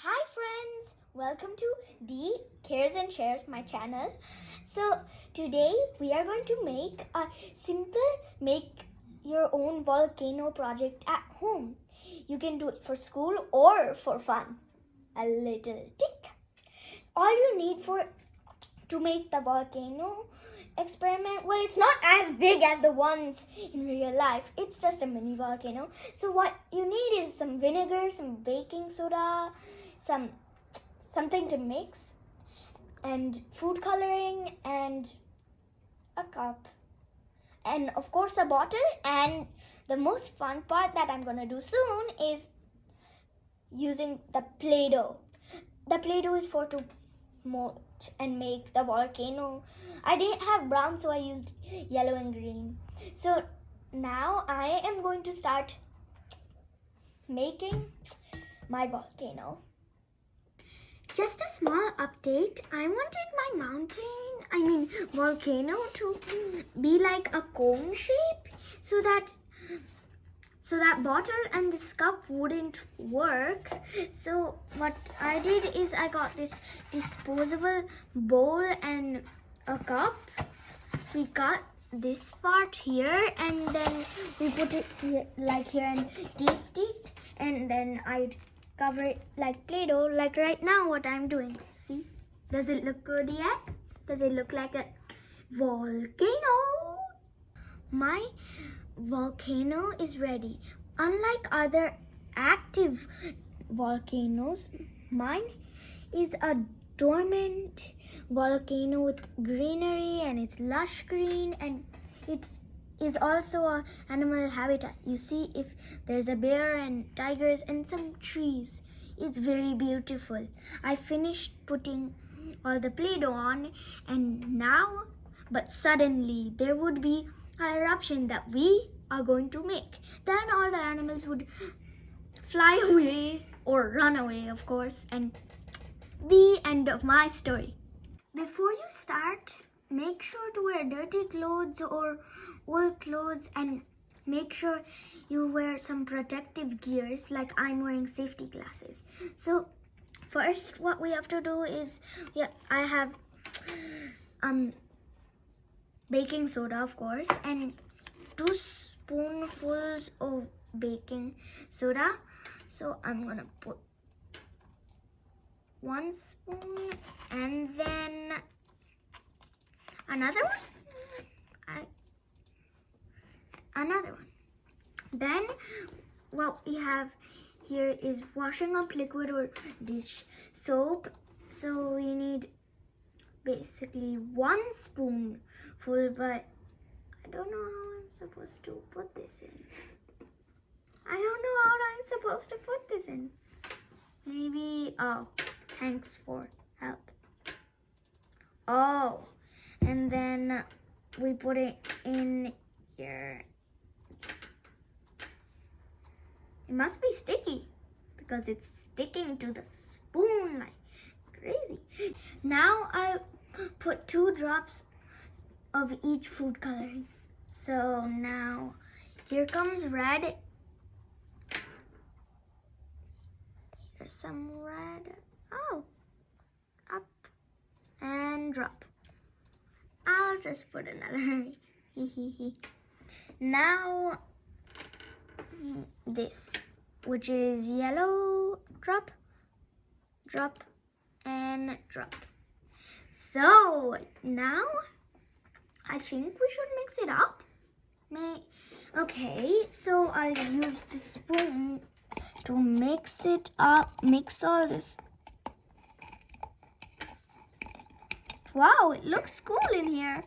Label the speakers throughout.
Speaker 1: Hi friends, welcome to D Cares and Shares, my channel. So today we are going to make a simple make your own volcano project at home. You can do it for school or for fun. A little tick. All you need to make the volcano experiment, well, it's not as big as the ones in real life. It's just a mini volcano. So what you need is some vinegar, some baking soda, something to mix, and food coloring, and a cup, and of course a bottle. And the most fun part that I'm gonna do soon is using the Play-Doh. The Play-Doh is for to mold and make the volcano. I didn't have brown, so I used yellow and green. So now I am going to start making my volcano. Just a small update. I wanted my volcano to be like a cone shape so that bottle and this cup wouldn't work. So what I did is I got this disposable bowl and a cup. We got this part here and then we put it here, like here, and taped it, and then I'd cover it like Play-Doh, like right now what I'm doing. See? Does it look good yet? Does it look like a volcano? My volcano is ready. Unlike other active volcanoes, mine is a dormant volcano with greenery, and it's lush green, and it is also a animal habitat. You see, if there's a bear and tigers and some trees. It's very beautiful. I finished putting all the Play-Doh on, and now, but suddenly there would be an eruption that we are going to make. Then all the animals would fly away or run away, of course, and the end of my story. Before you start, make sure to wear dirty clothes or old clothes, and make sure you wear some protective gears, like I'm wearing safety glasses. So first what we have to do is, I have baking soda, of course, and 2 spoonfuls of baking soda. So I'm gonna put 1 spoon, and then another one, another one. Then what we have here is washing up liquid or dish soap. So we need basically 1 spoonful, but I don't know how I'm supposed to put this in. I don't know how I'm supposed to put this in. Maybe, oh, thanks for help. Oh, and then we put it in here. It must be sticky because it's sticking to the spoon like crazy. Now I put 2 drops of each food coloring. So now here comes red. Here's some red. Oh, up and drop. I'll just put another. Now this, which is yellow, drop, drop, and drop. So now I think we should mix it up. Okay, so I'll use the spoon to mix it up, mix all this. Wow, it looks cool in here.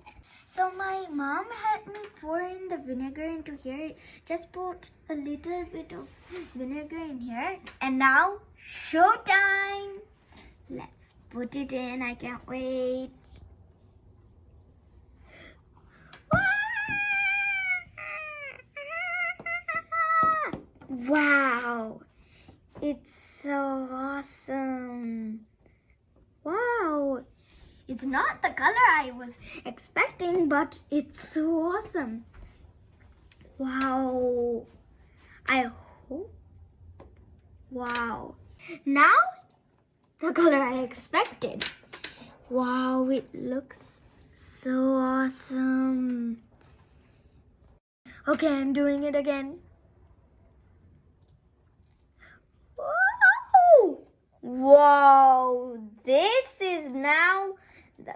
Speaker 1: So my mom had me pour in the vinegar into here. Just put a little bit of vinegar in here. And now, showtime! Let's put it in. I can't wait. Wow! It's so awesome. Wow! It's not the color I was expecting, but it's so awesome. Wow. I hope. Wow. Now the color I expected. Wow, it looks so awesome. Okay, I'm doing it again. Wow! Wow! This is now the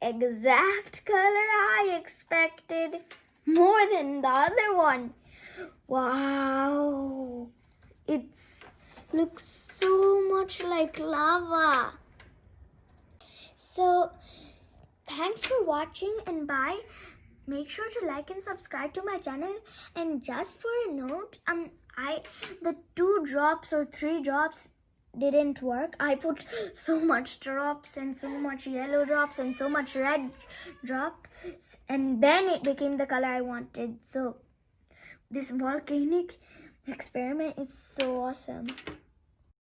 Speaker 1: exact color I expected. More than the other one. Wow! It looks so much like lava. So, thanks for watching and bye. Make sure to like and subscribe to my channel. And just for a note, the 2 drops or 3 drops didn't work. I put so much drops and so much yellow drops and so much red drops, and then it became the color I wanted. So this volcanic experiment is so awesome.